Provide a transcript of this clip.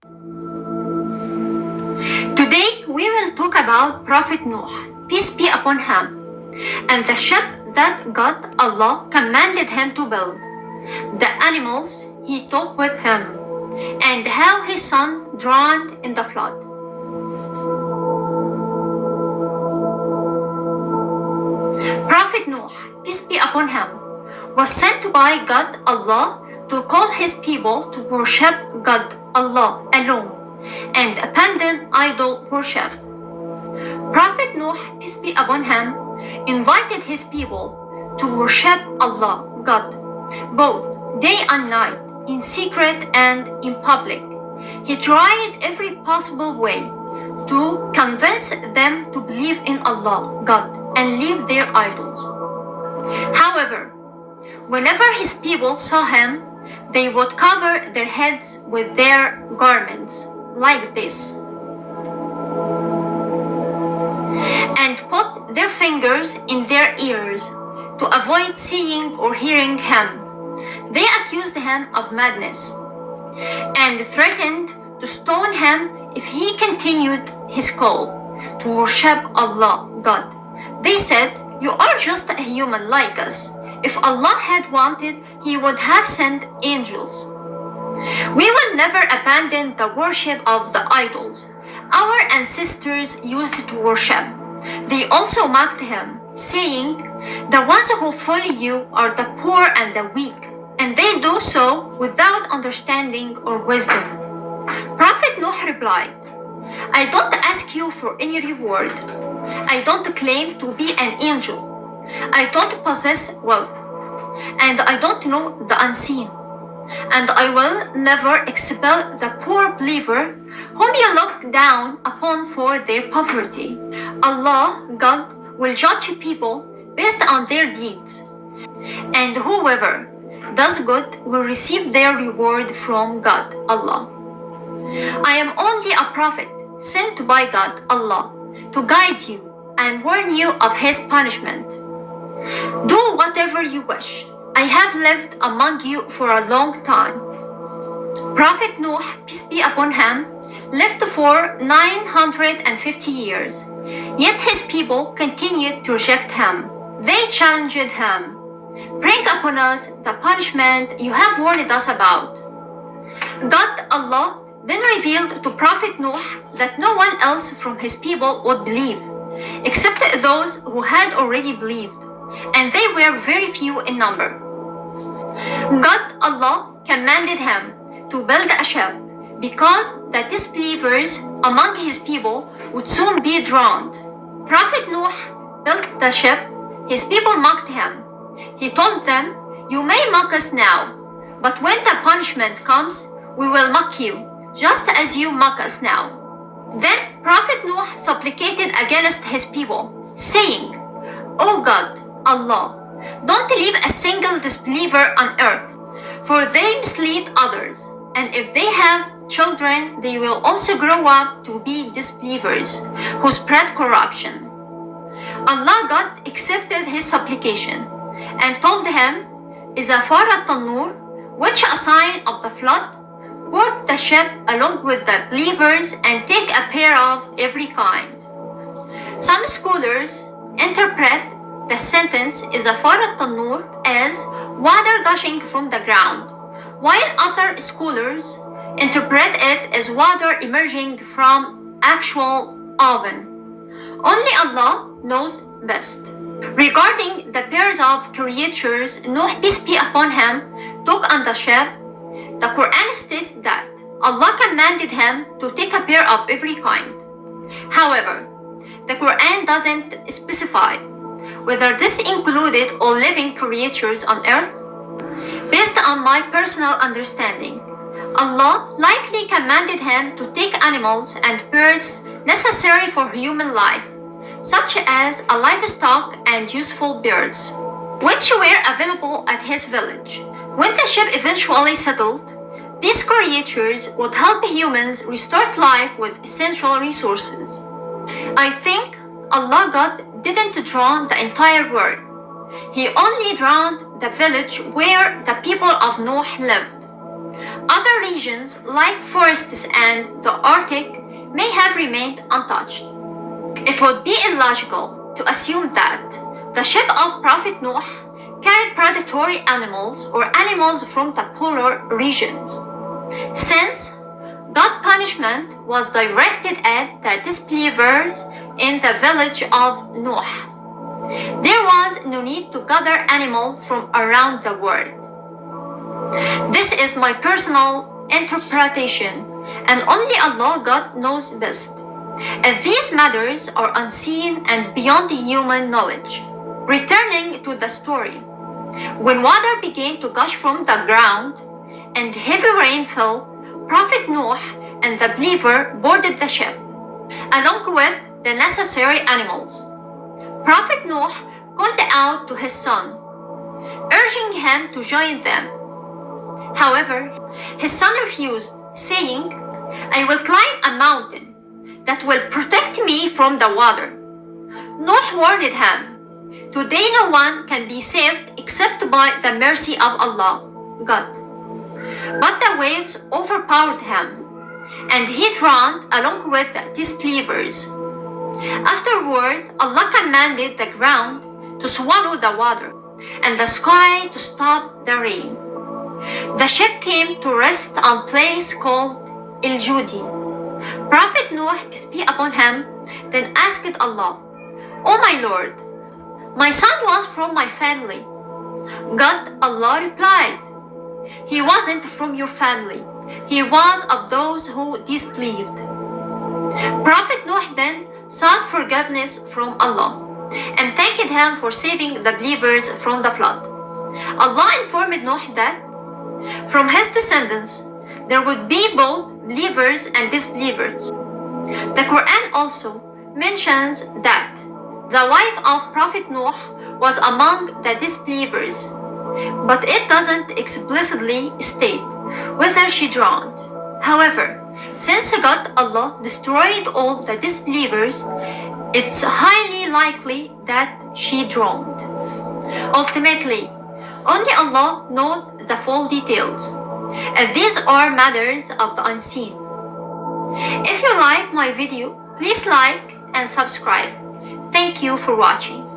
Today we will talk about Prophet Noah, peace be upon him, and the ship that God Allah commanded him to build, the animals he took with him, and how his son drowned in the flood. Prophet Noah, peace be upon him, was sent by God Allah to call his people to worship God Allah alone and abandon idol worship. Prophet Noah, peace be upon him, invited his people to worship Allah, God, both day and night, in secret and in public. He tried every possible way to convince them to believe in Allah, God, and leave their idols. However, whenever his people saw him, they would cover their heads with their garments, like this, and put their fingers in their ears to avoid seeing or hearing him. They accused him of madness and threatened to stone him if he continued his call to worship Allah, God. They said, "You are just a human like us. If Allah had wanted, He would have sent angels. We will never abandon the worship of the idols our ancestors used to worship." They also mocked him, saying, "The ones who follow you are the poor and the weak, and they do so without understanding or wisdom." Prophet Noah replied, "I don't ask you for any reward. I don't claim to be an angel. I don't possess wealth, and I don't know the unseen. And I will never expel the poor believer whom you look down upon for their poverty. Allah, God, will judge people based on their deeds, and whoever does good will receive their reward from God, Allah. I am only a prophet sent by God, Allah, to guide you and warn you of His punishment. Do whatever you wish. I have lived among you for a long time." Prophet Noah, peace be upon him, lived for 950 years. Yet his people continued to reject him. They challenged him, "Bring upon us the punishment you have warned us about." God Allah then revealed to Prophet Noah that no one else from his people would believe, except those who had already believed, and they were very few in number. God Allah commanded him to build a ship because the disbelievers among his people would soon be drowned. Prophet Noah built the ship. His people mocked him. He told them, "You may mock us now, but when the punishment comes, we will mock you, just as you mock us now." Then Prophet Noah supplicated against his people, saying, "O God, Allah, don't leave a single disbeliever on earth, for they mislead others, and if they have children, they will also grow up to be disbelievers who spread corruption." Allah God accepted his supplication and told him, "Iza farat an-nur," which a sign of the flood, board the ship along with the believers and take a pair of every kind. Some scholars interpret the sentence "Iza farat an-nur" as water gushing from the ground, while other scholars interpret it as water emerging from actual oven. Only Allah knows best. Regarding the pairs of creatures Noah, peace be upon him, took on the ship, the Quran states that Allah commanded him to take a pair of every kind. However, the Quran doesn't specify whether this included all living creatures on earth. Based on my personal understanding, Allah likely commanded him to take animals and birds necessary for human life, such as a livestock and useful birds, which were available at his village. When the ship eventually settled, these creatures would help humans restart life with essential resources. I think Allah God didn't drown the entire world. He only drowned the village where the people of Noah lived. Other regions like forests and the Arctic may have remained untouched. It would be illogical to assume that the ship of Prophet Noah carried predatory animals or animals from the polar regions, since God's punishment was directed at the disbelievers in the village of Noah. There was no need to gather animals from around the world. This is my personal interpretation, and only Allah God knows best, as these matters are unseen and beyond human knowledge. Returning to the story, when water began to gush from the ground and heavy rain fell, Prophet Noah and the believer boarded the ship, along with the necessary animals. Prophet Noah called out to his son, urging him to join them. However, his son refused, saying, "I will climb a mountain that will protect me from the water." Noah warned him, "Today no one can be saved except by the mercy of Allah, God." But the waves overpowered him, and he drowned along with the disbelievers. Afterward, Allah commanded the ground to swallow the water and the sky to stop the rain. The ship came to rest on a place called Judi. Prophet Noah, peace be upon him, then asked Allah, "O my Lord, my son was from my family." God, Allah replied, "He wasn't from your family. He was of those who disbelieved." Prophet Noah then sought forgiveness from Allah and thanked him for saving the believers from the flood. Allah informed Noah that from his descendants there would be both believers and disbelievers. The Quran also mentions that the wife of Prophet Noah was among the disbelievers, but it doesn't explicitly state whether she drowned. However, since God Allah destroyed all the disbelievers, it's highly likely that she drowned. Ultimately, only Allah knows the full details, as these are matters of the unseen. If you like my video, please like and subscribe. Thank you for watching.